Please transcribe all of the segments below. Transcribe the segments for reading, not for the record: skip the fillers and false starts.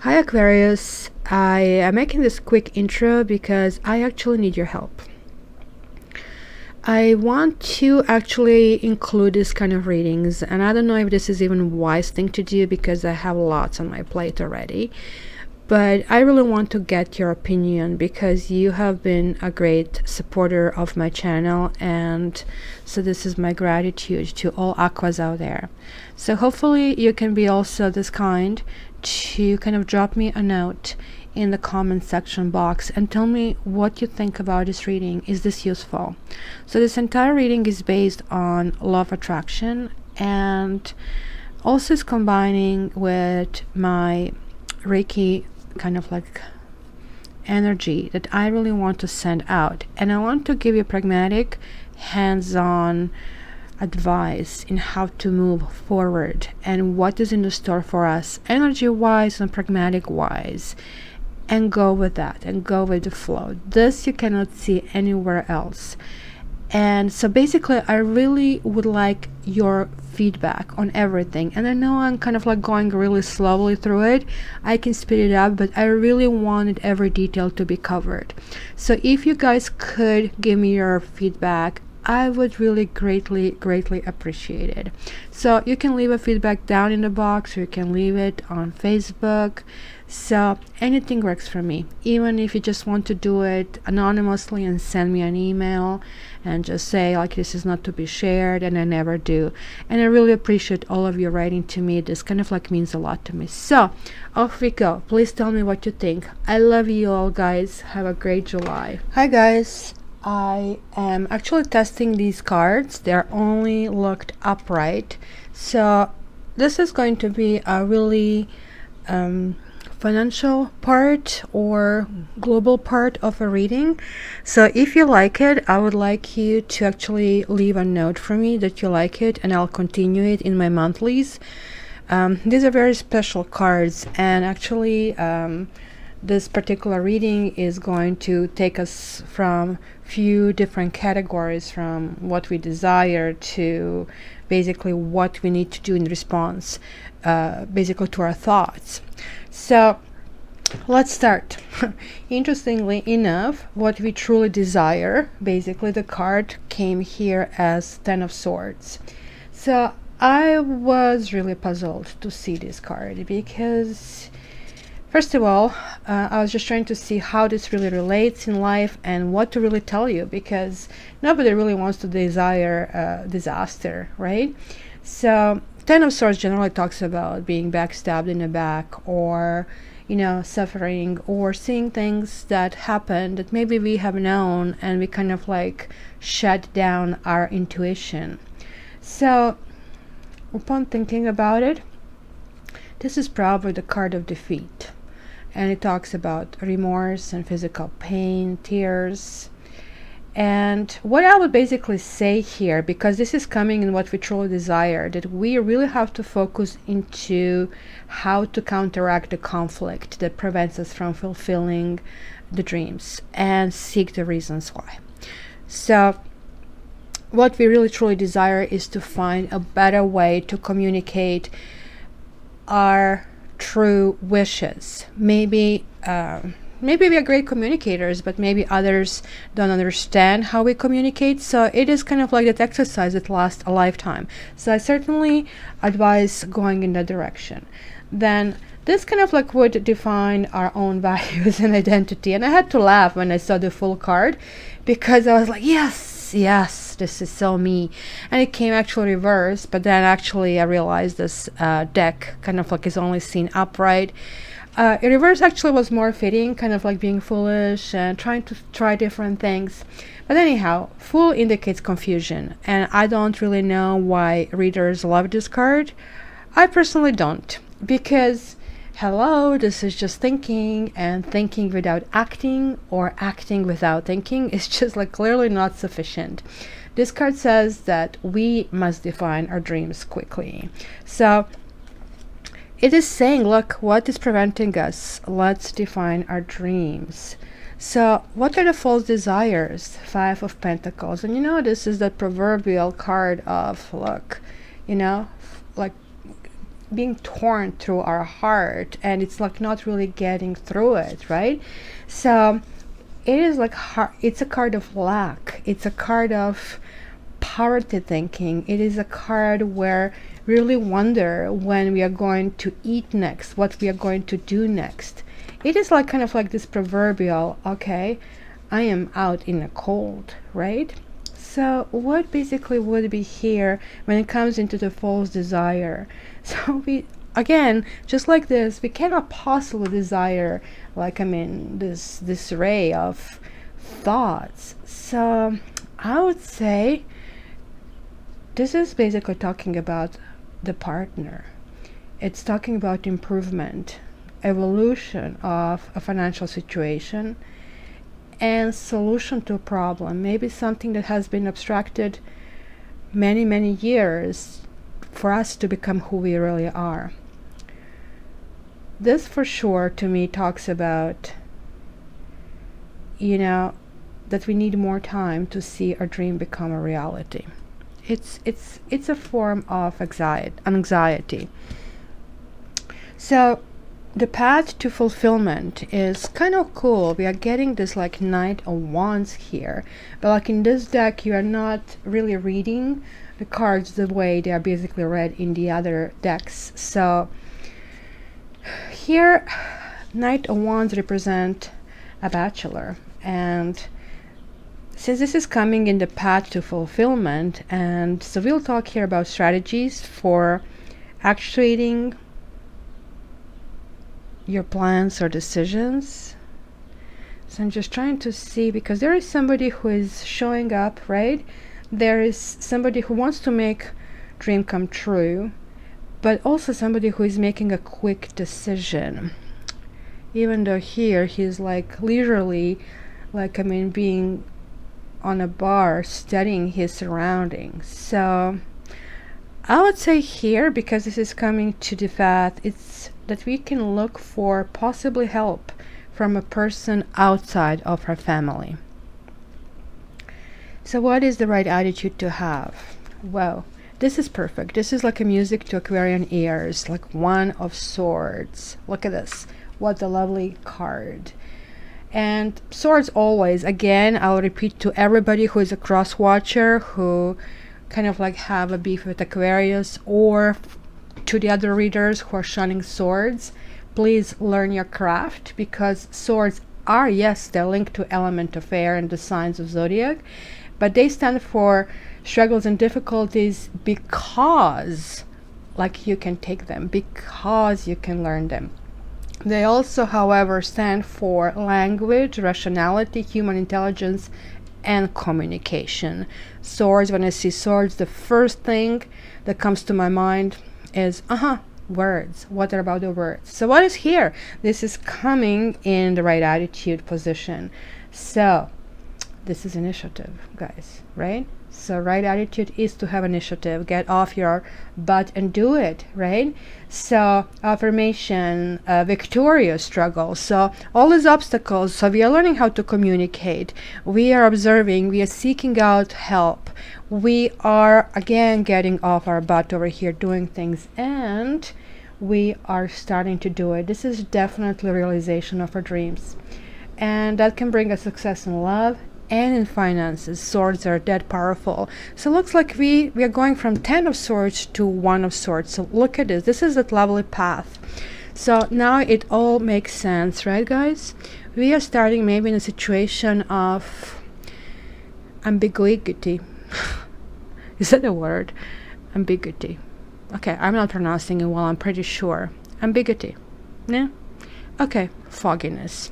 Hi Aquarius, I am making this quick intro because I actually need your help. I want to actually include this kind of readings, and I don't know if this is even a wise thing to do because I have lots on my plate already, but I really want to get your opinion because you have been a great supporter of my channel, and so this is my gratitude to all aquas out there. So hopefully you can be also this kind to kind of drop me a note in the comment section box and tell me what you think about this reading. Is this useful? So this entire reading is based on law of attraction and also is combining with my Reiki kind of like energy that I really want to send out, and I want to give you pragmatic hands-on advice in how to move forward and what is in the store for us energy wise and pragmatic wise, and go with that and go with the flow. This you cannot see anywhere else. And so basically I really would like your feedback on everything, and I know I'm kind of like going really slowly through it. I can speed it up, but I really wanted every detail to be covered. So if you guys could give me your feedback, I would really greatly appreciate it. So you can leave a feedback down in the box, or you can leave it on Facebook. So anything works for me, even if you just want to do it anonymously and send me an email and just say like this is not to be shared, and I never do. And I really appreciate all of you writing to me. This kind of like means a lot to me. So off we go. Please tell me what you think. I love you all, guys. Have a great July. Hi guys, I am actually testing these cards. They're only looked upright, so this is going to be a really financial part or global part of a reading. So if you like it, I would like you to actually leave a note for me that you like it, and I'll continue it in my monthlies. These are very special cards, and actually this particular reading is going to take us from few different categories, from what we desire to basically what we need to do in response basically to our thoughts. So let's start. Interestingly enough, what we truly desire, basically the card came here as 10 of Swords. So I was really puzzled to see this card because first of all, I was just trying to see how this really relates in life and what to really tell you, because nobody really wants to desire disaster, right? So 10 of Swords generally talks about being backstabbed in the back, or you know, suffering, or seeing things that happen that maybe we have known and we kind of like shut down our intuition. So upon thinking about it, this is probably the card of defeat, and it talks about remorse and physical pain, tears. And what I would basically say here, because this is coming in what we truly desire, that we really have to focus into how to counteract the conflict that prevents us from fulfilling the dreams and seek the reasons why. So what we really truly desire is to find a better way to communicate our true wishes. Maybe we are great communicators, but maybe others don't understand how we communicate. So it is kind of like that exercise that lasts a lifetime. So I certainly advise going in that direction. Then this kind of like would define our own values and identity. And I had to laugh when I saw the full card, because I was like, yes, this is so me. And it came actually reversed, but then actually I realized this deck kind of like is only seen upright. In reverse actually was more fitting, kind of like being foolish and trying to try different things. But anyhow, full indicates confusion, and I don't really know why readers love this card. I personally don't, because hello, this is just thinking, and thinking without acting, or acting without thinking, is just like clearly not sufficient. This card says that we must define our dreams quickly. So it is saying, look, what is preventing us? Let's define our dreams. So what are the false desires? 5 of Pentacles. And you know, this is the proverbial card of, look, you know, like being torn through our heart, and it's like not really getting through it, right? So it is like it's a card of lack. It's a card of poverty thinking. It is a card where we really wonder when we are going to eat next, what we are going to do next. It is like kind of like this proverbial, okay, I am out in the cold, right? So what basically would be here when it comes into the false desire? So we, again, just like this, we cannot possibly desire, like, I mean, this array of thoughts. So I would say this is basically talking about the partner. It's talking about improvement, evolution of a financial situation, and solution to a problem, maybe something that has been abstracted many years for us to become who we really are. This for sure to me talks about, you know, that we need more time to see our dream become a reality. It's a form of anxiety. So the path to fulfillment is kind of cool. We are getting this like Knight of Wands here, but like in this deck you are not really reading the cards the way they are basically read in the other decks. So here Knight of Wands represent a bachelor, and since this is coming in the path to fulfillment, and so we'll talk here about strategies for actuating your plans or decisions. So I'm just trying to see, because there is somebody who is showing up, right? There is somebody who wants to make dream come true, but also somebody who is making a quick decision, even though here he's like literally, like, I mean, being on a bar studying his surroundings. So I would say here, because this is coming to the path, it's that we can look for possibly help from a person outside of our family. So what is the right attitude to have? Well, this is perfect. This is like a music to Aquarian ears, like One of Swords. Look at this. What a lovely card. And swords always, again, I'll repeat to everybody who is a cross watcher, who kind of like have a beef with Aquarius, or to the other readers who are shunning swords, please learn your craft, because swords are, yes, they're linked to element of air and the signs of zodiac, but they stand for struggles and difficulties because, like, you can take them, because you can learn them. They also, however, stand for language, rationality, human intelligence, and communication. Swords, when I see swords, the first thing that comes to my mind is, words. What about the words? So what is here? This is coming in the right attitude position. So this is initiative, guys, right? So right attitude is to have initiative, get off your butt and do it, right? So affirmation, victorious struggle. So all these obstacles, so we are learning how to communicate. We are observing, we are seeking out help. We are, again, getting off our butt over here, doing things, and we are starting to do it. This is definitely realization of our dreams. And that can bring us success in love and in finances. Swords are that powerful. So it looks like we are going from 10 of Swords to 1 of Swords. So look at this. This is that lovely path. So now it all makes sense, right, guys? We are starting maybe in a situation of ambiguity. Is that a word? Ambiguity. Okay, I'm not pronouncing it well, I'm pretty sure. Ambiguity. Yeah? Okay, fogginess.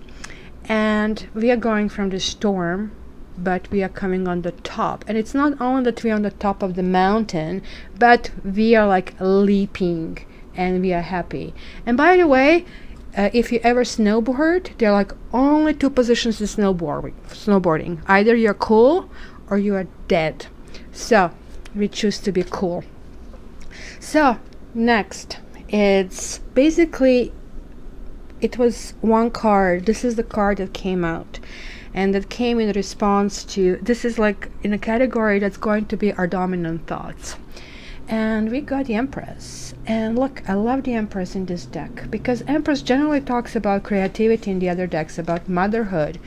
And we are going from the storm, but we are coming on the top. And it's not only that we are on the top of the mountain, but we are like leaping and we are happy. And by the way, if you ever snowboard, there are like only 2 positions in snowboarding. Either you're cool or you are dead. So we choose to be cool. So next, it's basically, it was one card. This is the card that came out, and that came in response to, this is like in a category that's going to be our dominant thoughts. And we got the Empress. And look, I love the Empress in this deck because Empress generally talks about creativity in the other decks, about motherhood.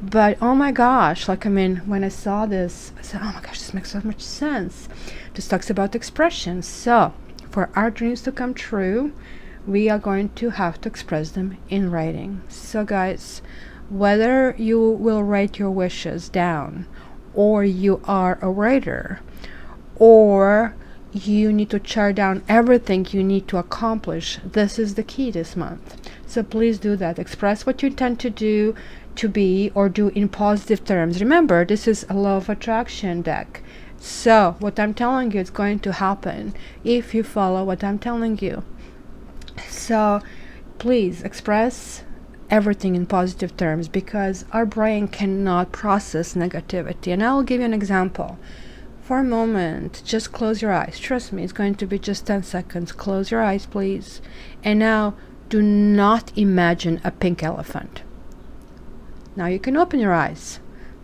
But oh my gosh, like, I mean, when I saw this, I said, oh my gosh, this makes so much sense. This talks about expression. So for our dreams to come true, we are going to have to express them in writing. So guys, whether you will write your wishes down, or you are a writer, or you need to chart down everything you need to accomplish, this is the key this month. So please do that. Express what you intend to do, to be, or do in positive terms. Remember, this is a law of attraction deck. So what I'm telling you is going to happen if you follow what I'm telling you. So please express everything in positive terms, because our brain cannot process negativity. And I will give you an example. For a moment, just close your eyes. Trust me, it's going to be just 10 seconds. Close your eyes, please. And now do not imagine a pink elephant. Now you can open your eyes.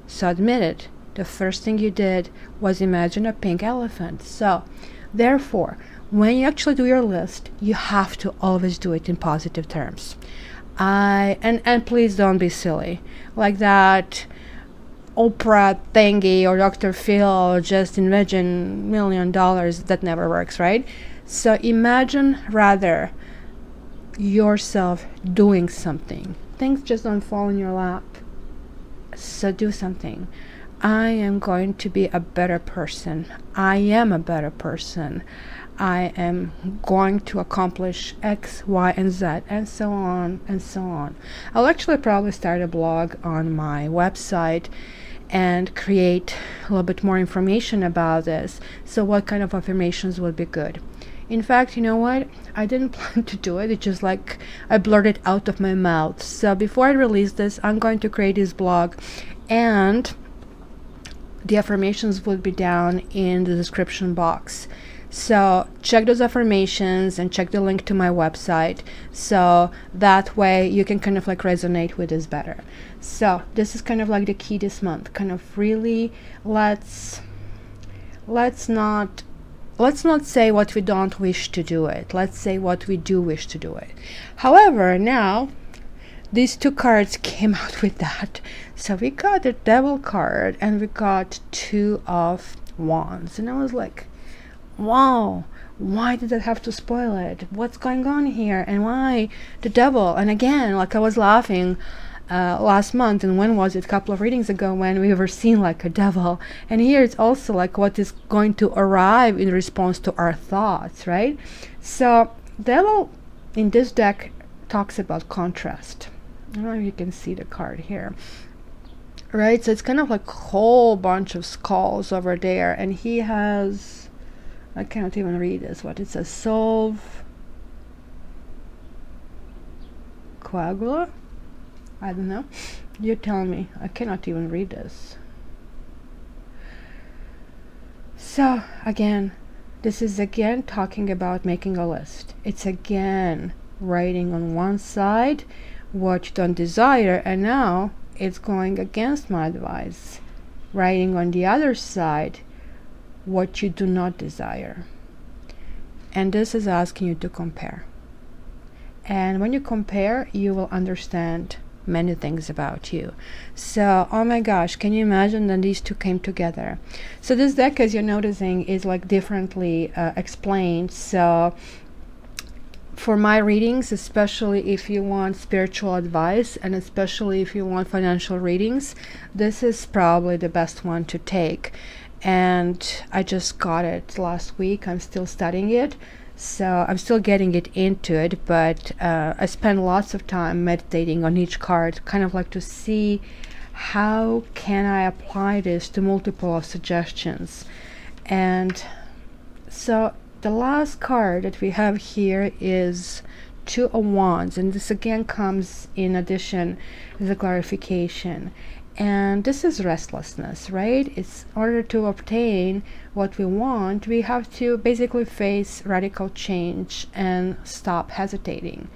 So admit it. The first thing you did was imagine a pink elephant. So therefore, when you actually do your list, you have to always do it in positive terms. And please don't be silly like that Oprah thingy or Dr. Phil, just imagine $1 million. That never works, right? So imagine rather yourself doing something. Things just don't fall in your lap. So do something. I am going to be a better person. I am a better person. I am going to accomplish X, Y, and Z, and so on and so on. I'll actually probably start a blog on my website and create a little bit more information about this. So what kind of affirmations would be good? In fact, you know what? I didn't plan to do it. It's just like I blurted out of my mouth. So before I release this, I'm going to create this blog, and the affirmations will be down in the description box. So check those affirmations and check the link to my website, so that way you can kind of like resonate with this better. So this is kind of like the key this month. Kind of really let's not say what we don't wish to do it. Let's say what we do wish to do it. However, now these two cards came out with that. So we got the Devil card and we got Two of Wands, and I was like, wow, why did that have to spoil it? What's going on here? And why the Devil? And again, like, I was laughing last month, and when was it, a couple of readings ago, when we were seeing like a devil, and here it's also like what is going to arrive in response to our thoughts, right? So Devil in this deck talks about contrast. I don't know if you can see the card here, right? So it's kind of like a whole bunch of skulls over there, and he has, I cannot even read this, what it says, solve coagula? I don't know. You tell me. I cannot even read this. So again, this is again talking about making a list. It's again writing on one side what you don't desire, and now it's going against my advice, writing on the other side what you do not desire. And this is asking you to compare. And when you compare, you will understand many things about you. So oh my gosh, can you imagine that these two came together? So this deck, as you're noticing, is like differently explained. So for my readings, especially if you want spiritual advice, and especially if you want financial readings, this is probably the best one to take. And I just got it last week. I'm still studying it, so I'm still getting it into it, but I spend lots of time meditating on each card, kind of like to see how can I apply this to multiple suggestions. And so the last card that we have here is Two of Wands, and this again comes in addition as a clarification. And this is restlessness, right? It's in order to obtain what we want, we have to basically face radical change and stop hesitating.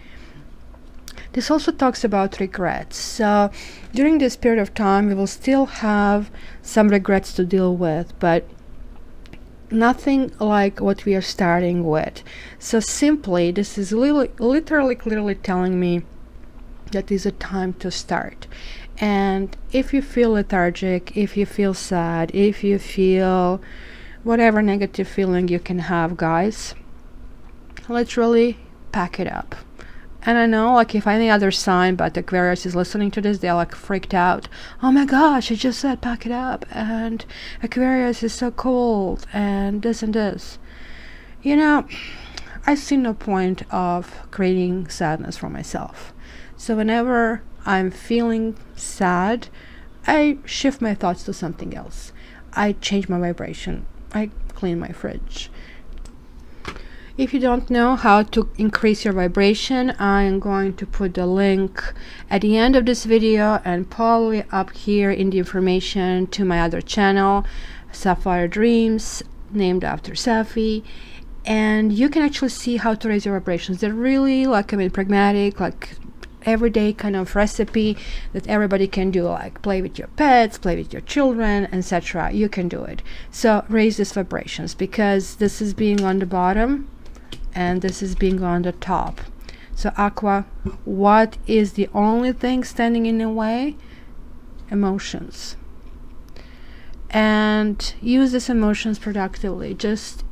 This also talks about regrets. So during this period of time, we will still have some regrets to deal with, but nothing like what we are starting with. So simply, this is literally clearly telling me that is a time to start. And if you feel lethargic, if you feel sad, if you feel whatever negative feeling you can have, guys, literally pack it up. And I know, like, if any other sign but Aquarius is listening to this, they're like freaked out. Oh my gosh, I just said pack it up, and Aquarius is so cold, and this and this. You know, I see no point of creating sadness for myself. So whenever I'm feeling sad, I shift my thoughts to something else. I change my vibration. I clean my fridge. If you don't know how to increase your vibration, I'm going to put the link at the end of this video and probably up here in the information to my other channel, Sapphire Dreams, named after Sapphi. And you can actually see how to raise your vibrations. They're really, like, I mean, pragmatic, like everyday kind of recipe that everybody can do, like play with your pets, play with your children, etc. You can do it. So raise these vibrations, because this is being on the bottom and this is being on the top. So Aqua, what is the only thing standing in the way? Emotions. And use these emotions productively. Just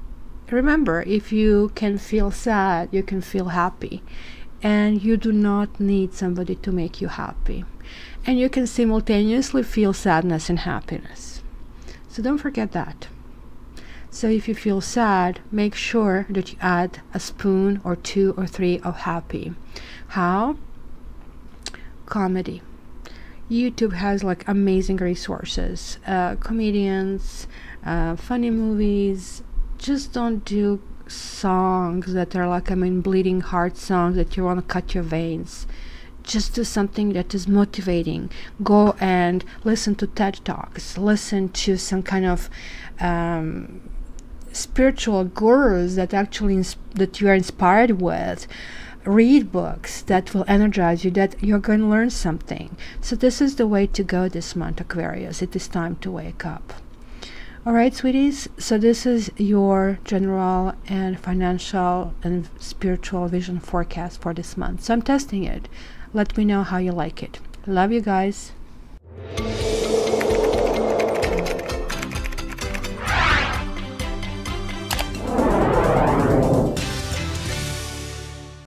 remember, if you can feel sad, you can feel happy. And you do not need somebody to make you happy. And you can simultaneously feel sadness and happiness. So don't forget that. So if you feel sad, make sure that you add a spoon or 2 or 3 of happy. How? Comedy. YouTube has like amazing resources. Comedians, funny movies. Just don't do songs that are like, I mean, bleeding heart songs that you want to cut your veins. Just do something that is motivating. Go and listen to TED Talks. Listen to some kind of spiritual gurus that actually that you are inspired with. Read books that will energize you, that you're going to learn something. So this is the way to go this month, Aquarius. It is time to wake up. All right, sweeties, so this is your general and financial and spiritual vision forecast for this month. So I'm testing it. Let me know how you like it. Love you guys.